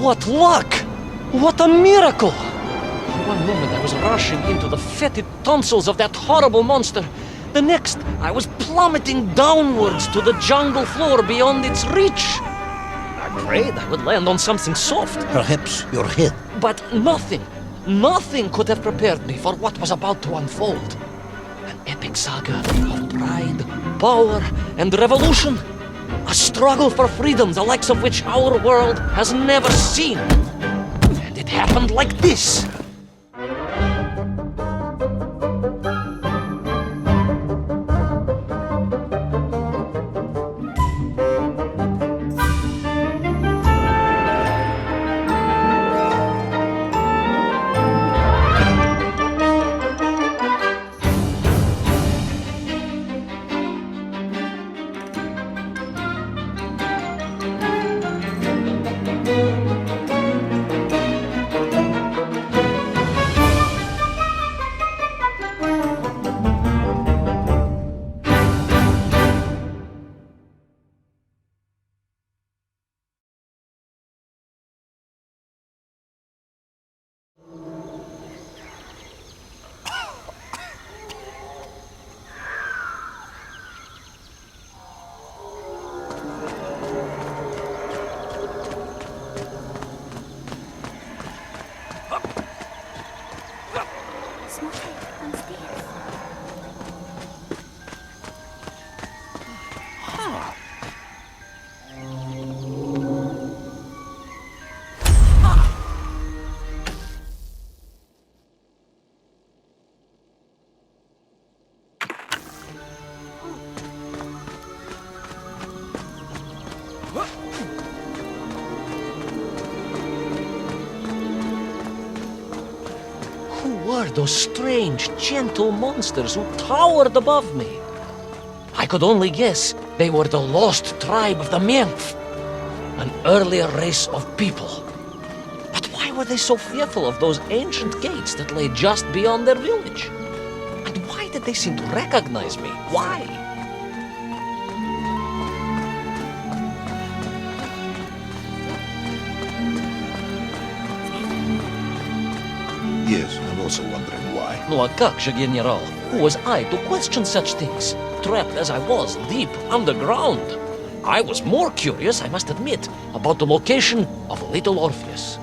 What luck! What a miracle! One moment I was rushing into the fetid tonsils of that horrible monster. The next, I was plummeting downwards to the jungle floor beyond its reach. I prayed I would land on something soft. Perhaps your head. But nothing could have prepared me for what was about to unfold. An epic saga of pride, power, and revolution. A struggle for freedom the likes of which our world has never seen. And it happened like this. Were those strange, gentle monsters who towered above me? I could only guess they were the lost tribe of the Menf, an earlier race of people. But why were they so fearful of those ancient gates that lay just beyond their village? And why did they seem to recognize me? Why? Yes, I'm also wondering why. No, a как же, General? Who was I to question such things? Trapped as I was deep underground. I was more curious, I must admit, about the location of little Orpheus.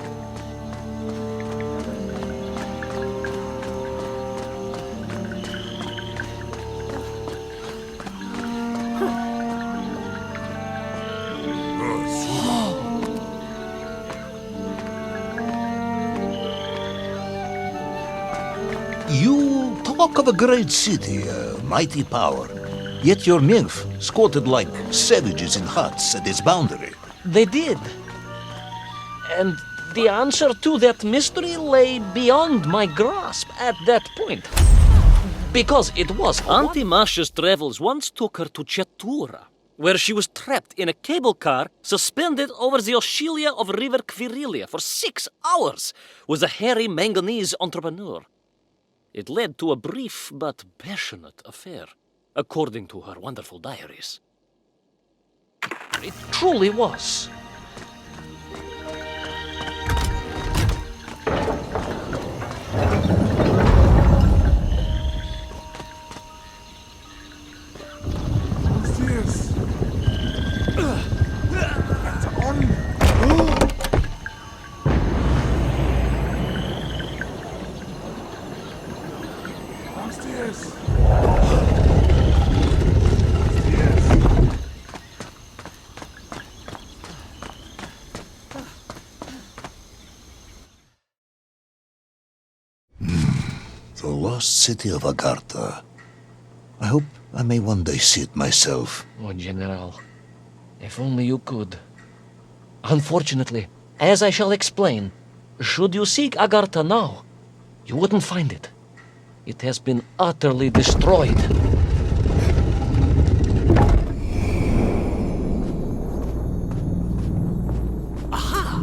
You talk of a great city, a mighty power. Yet your nymph squatted like savages in huts at its boundary. They did. And the answer to that mystery lay beyond my grasp at that point. Because it was... Auntie Masha's travels once took her to Chetura, where she was trapped in a cable car suspended over the Oscilia of River Quirilia for 6 hours with a hairy manganese entrepreneur. It led to a brief but passionate affair, according to her wonderful diaries. It truly was. Orpheus! It's on! Orpheus! The lost city of Agartha. I hope I may one day see it myself. Oh, General, if only you could. Unfortunately, as I shall explain, should you seek Agartha now, you wouldn't find it. It has been utterly destroyed. Aha!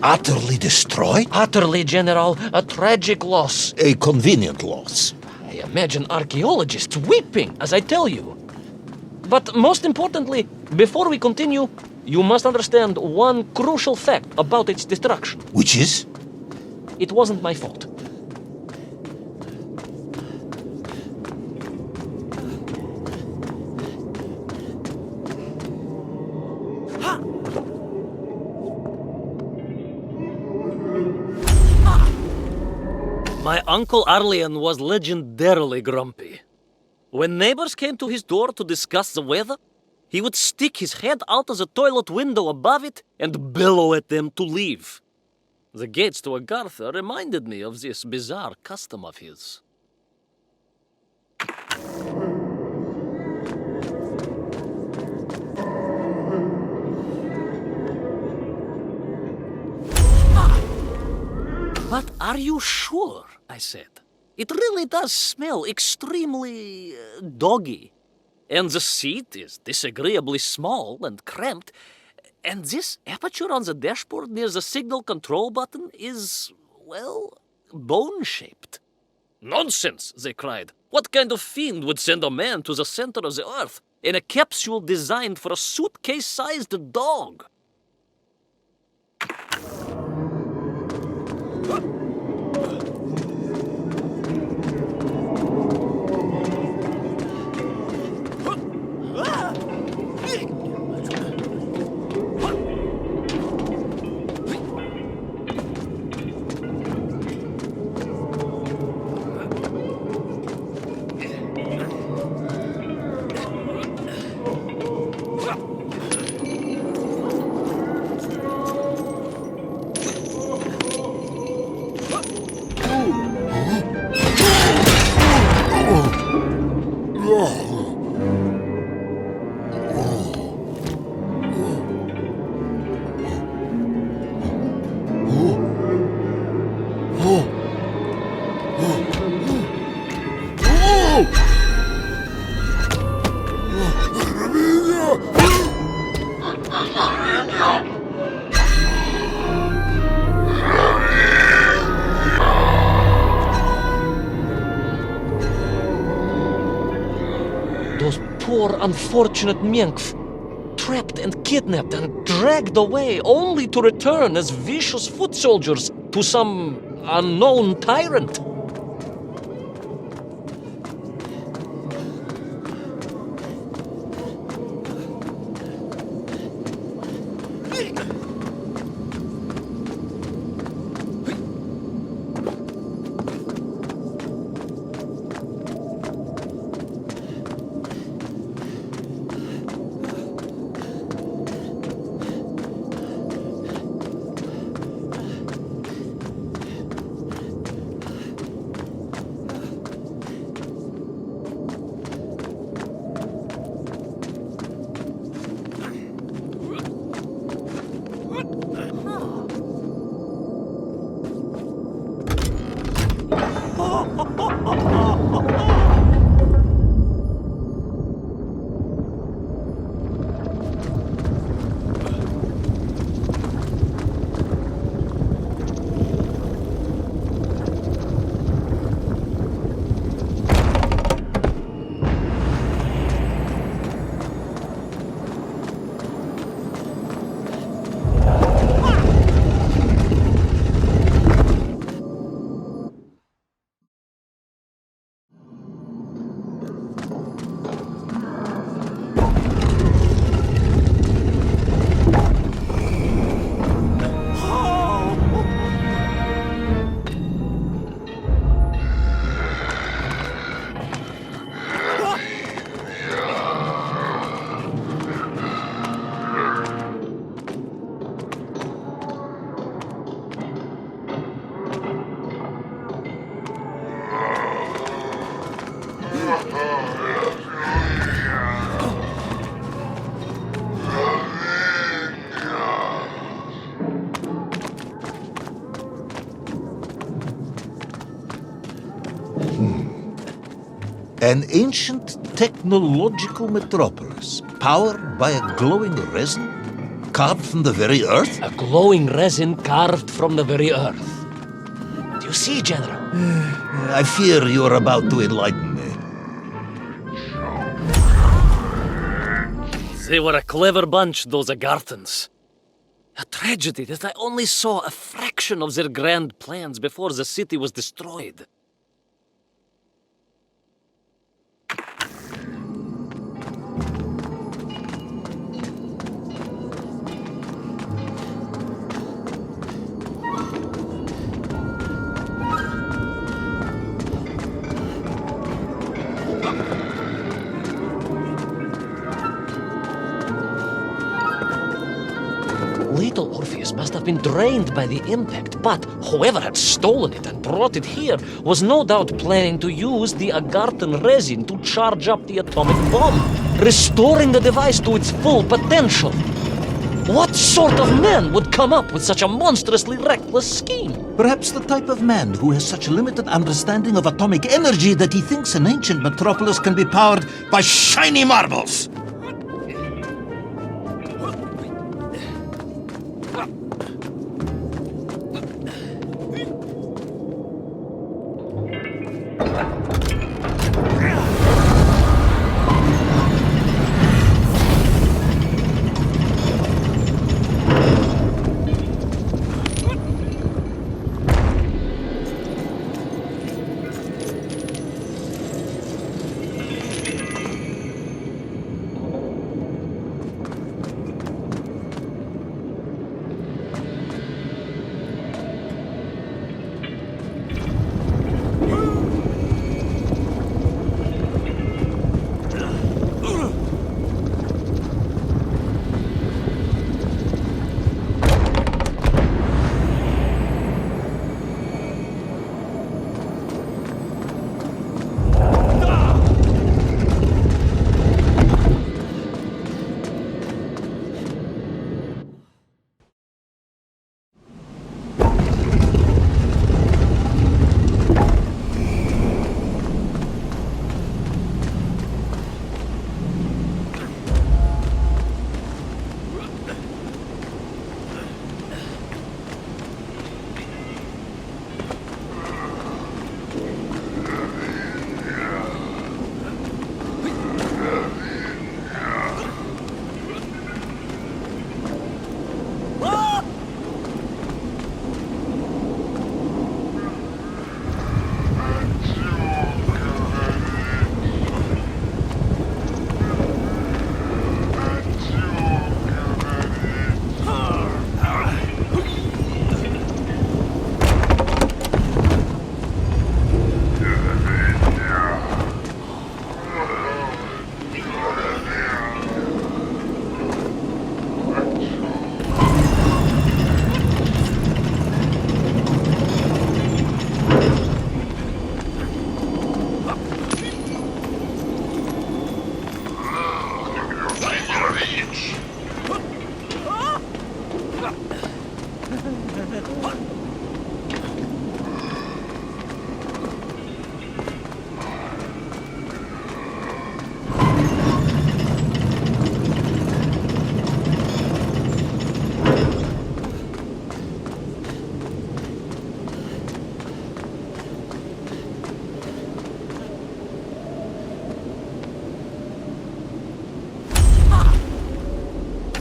Utterly destroyed? Utterly, General, a tragic loss. A convenient loss. I imagine archaeologists weeping as I tell you. But most importantly, before we continue, you must understand one crucial fact about its destruction. Which is? It wasn't my fault. My Uncle Arlian was legendarily grumpy. When neighbors came to his door to discuss the weather, he would stick his head out of the toilet window above it and bellow at them to leave. The gates to Agartha reminded me of this bizarre custom of his. But are you sure? I said. It really does smell extremely doggy. And the seat is disagreeably small and cramped. And this aperture on the dashboard near the signal control button is, well, bone-shaped. Nonsense, they cried. What kind of fiend would send a man to the center of the earth in a capsule designed for a suitcase-sized dog? Those poor unfortunate Menkf, trapped and kidnapped and dragged away only to return as vicious foot soldiers to some unknown tyrant. An ancient technological metropolis, powered by a glowing resin carved from the very earth? A glowing resin carved from the very earth. Do you Proceed, General. I fear you are about to enlighten me. They were a clever bunch, those Agarthans. A tragedy that I only saw a fraction of their grand plans before the city was destroyed. Little Orpheus must have been drained by the impact, but whoever had stolen it and brought it here was no doubt planning to use the Agarthan resin to charge up the atomic bomb, restoring the device to its full potential. What sort of man would come up with such a monstrously reckless scheme? Perhaps the type of man who has such limited understanding of atomic energy that he thinks an ancient metropolis can be powered by shiny marbles.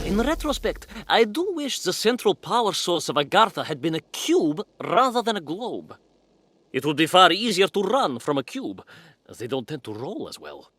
In retrospect, I do wish the central power source of Agartha had been a cube rather than a globe. It would be far easier to run from a cube, as they don't tend to roll as well.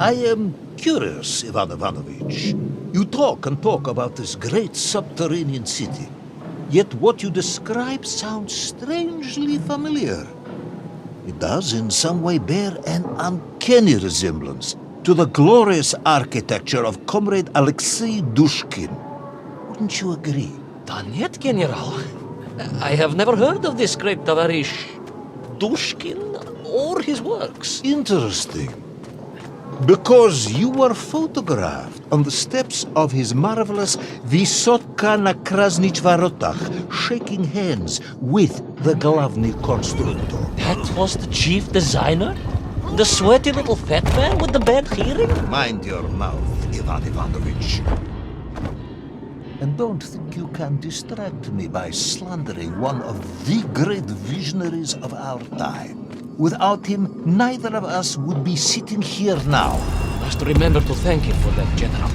I am curious, Ivan Ivanovich. You talk and talk about this great subterranean city, yet what you describe sounds strangely familiar. It does in some way bear an uncanny resemblance to the glorious architecture of Comrade Alexei Dushkin. Wouldn't you agree? Donyet, General. I have never heard of this great Tavarish Dushkin or his works. Interesting. Because you were photographed on the steps of his marvelous Vysotka na Krasnich Varotach, shaking hands with the Glavny Konstruktor. That was the chief designer? The sweaty little fat man with the bad hearing? Mind your mouth, Ivan Ivanovich. And don't think you can distract me by slandering one of the great visionaries of our time. Without him, neither of us would be sitting here now. Must remember to thank him for that, General.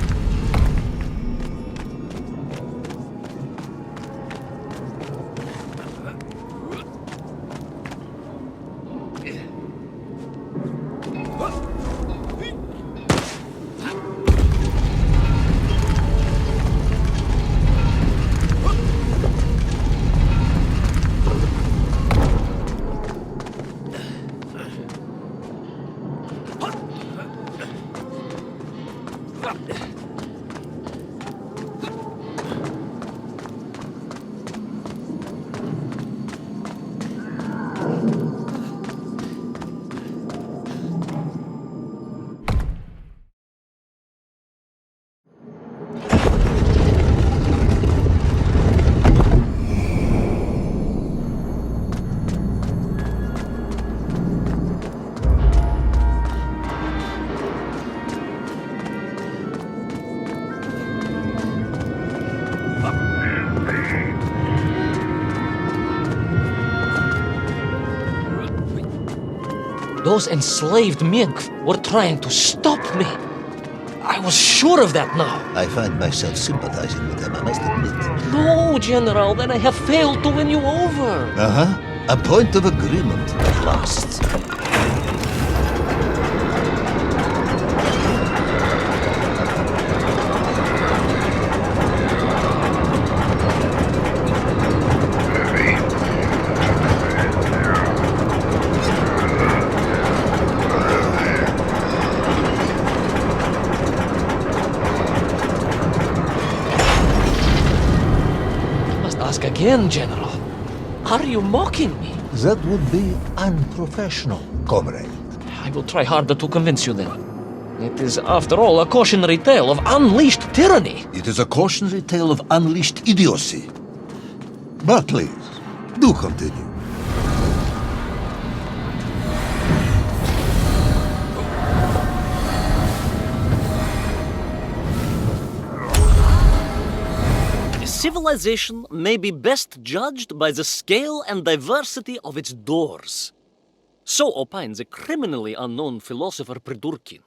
Those enslaved mink were trying to stop me. I was sure of that now. I find myself sympathizing with them, I must admit. No, General, then I have failed to win you over. Uh-huh. A point of agreement at last. Again, General. Are you mocking me? That would be unprofessional, comrade. I will try harder to convince you then. It is, after all, a cautionary tale of unleashed tyranny. It is a cautionary tale of unleashed idiocy. But please, do continue. Civilization may be best judged by the scale and diversity of its doors. So opines a criminally unknown philosopher Pridurkin.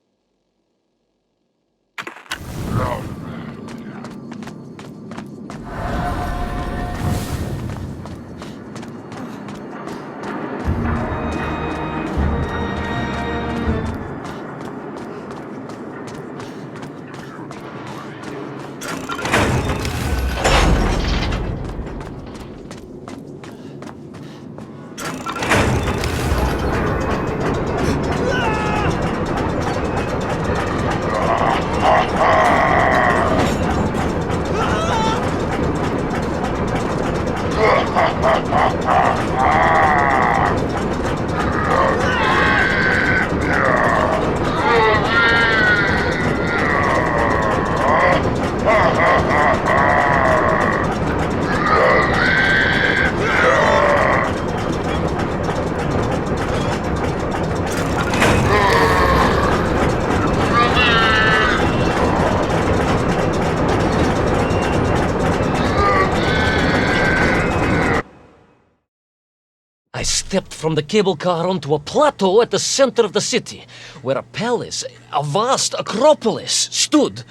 I stepped from the cable car onto a plateau at the center of the city, where a palace, a vast acropolis, stood.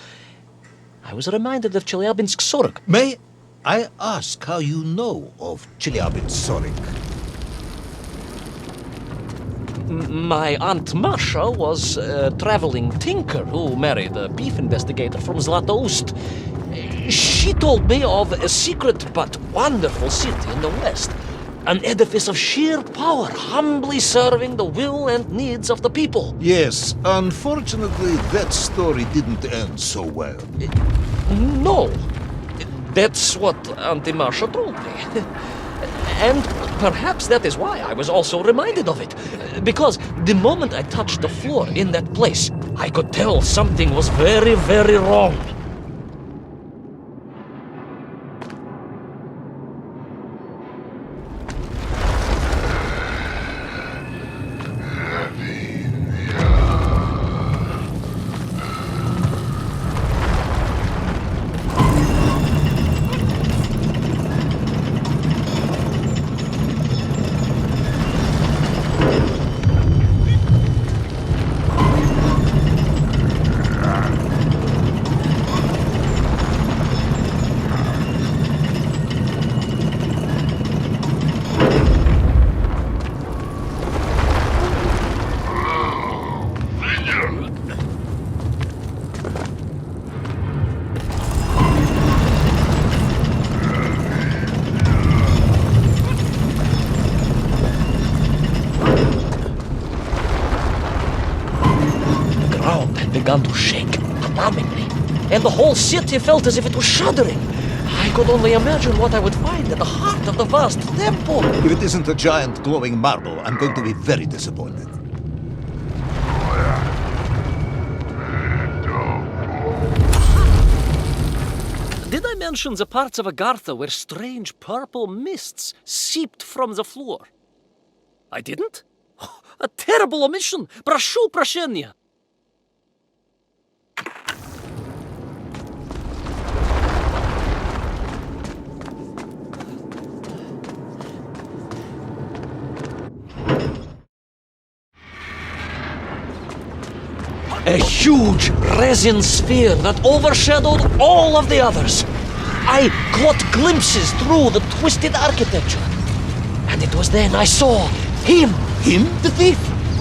I was reminded of Chelyabinsk Sorok. May I ask how you know of Chelyabinsk Sorok? My Aunt Masha was a traveling tinker who married a beef investigator from Zlatoust. She told me of a secret but wonderful city in the west, An edifice of sheer power, humbly serving the will and needs of the people. Yes, unfortunately, that story didn't end so well. No. That's what Auntie Marcia told me. And perhaps that is why I was also reminded of it. Because the moment I touched the floor in that place, I could tell something was very, very wrong. Began to shake alarmingly, and the whole city felt as if it was shuddering. I could only imagine what I would find at the heart of the vast temple. If it isn't a giant glowing marble, I'm going to be very disappointed. Did I mention the parts of Agartha where strange purple mists seeped from the floor? I didn't? A terrible omission! Прошу прощения! A huge resin sphere that overshadowed all of the others. I caught glimpses through the twisted architecture. And it was then I saw him. Him? The thief,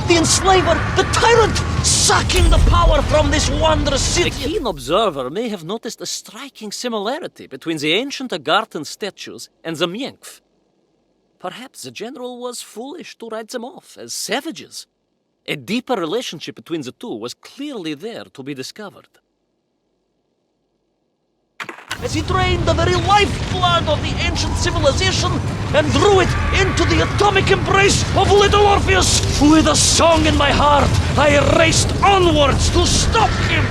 the enslaver, the tyrant, sucking the power from this wondrous city. A keen observer may have noticed a striking similarity between the ancient Agarthan statues and the Mienkf. Perhaps the general was foolish to write them off as savages. A deeper relationship between the two was clearly there to be discovered. As he drained the very lifeblood of the ancient civilization and drew it into the atomic embrace of little Orpheus, with a song in my heart, I raced onwards to stop him.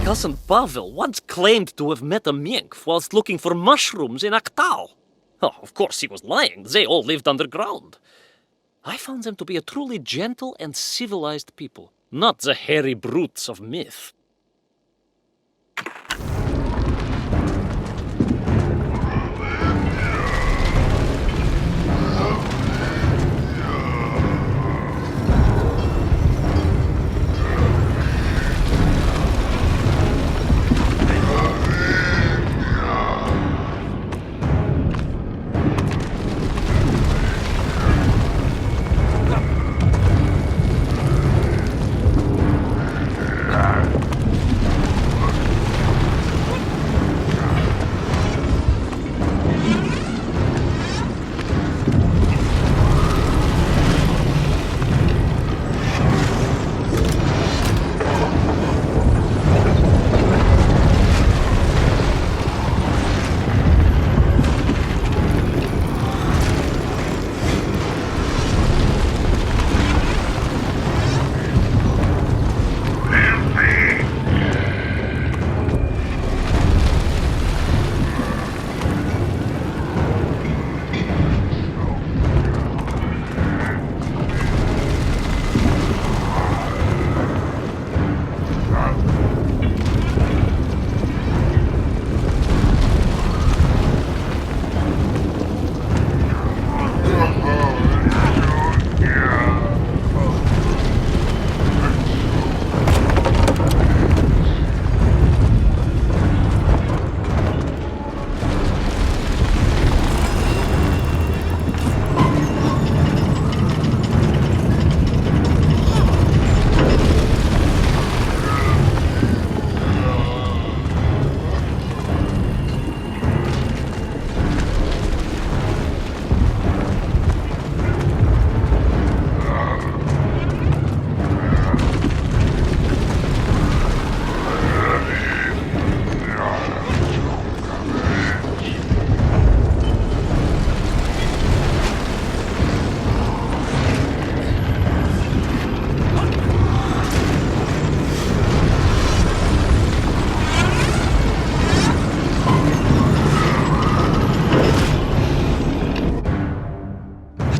Cousin Pavel once claimed to have met a Mienkf whilst looking for mushrooms in Aktau. Oh, of course he was lying. They all lived underground. I found them to be a truly gentle and civilized people, not the hairy brutes of myth.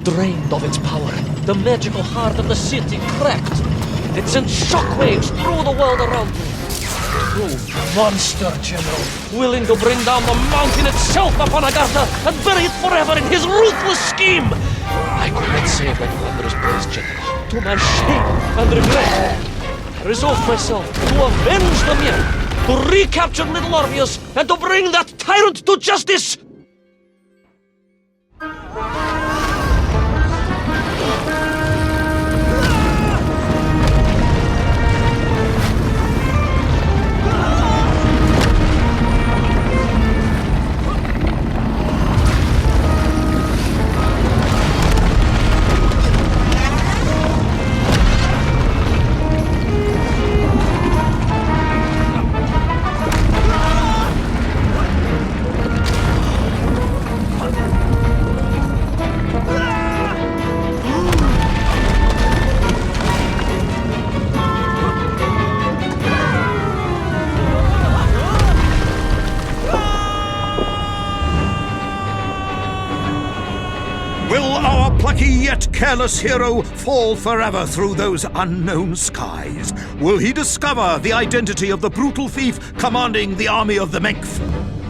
drained of its power. The magical heart of the city cracked. It sent shockwaves through the world around me. True monster, General, willing to bring down the mountain itself upon Agartha and bury it forever in his ruthless scheme. I could not save that wondrous place, General. To my shame and regret, I resolved myself to avenge the Mir, to recapture little Orpheus, and to bring that tyrant to justice! Will our plucky yet careless hero fall forever through those unknown skies? Will he discover the identity of the brutal thief commanding the army of the Menkf?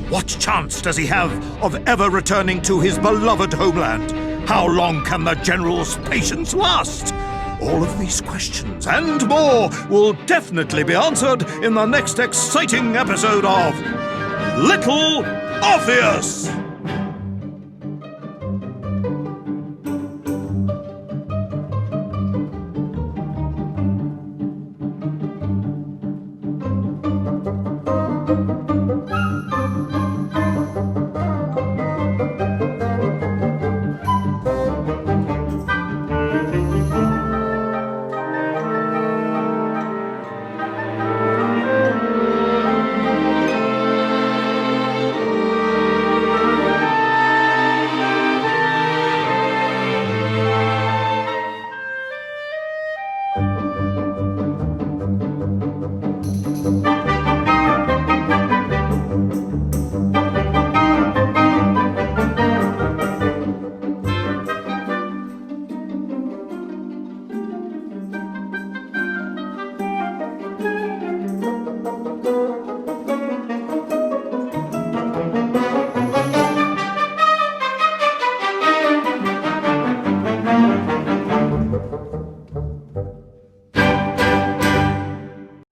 What chance does he have of ever returning to his beloved homeland? How long can the General's patience last? All of these questions and more will definitely be answered in the next exciting episode of Little Orpheus!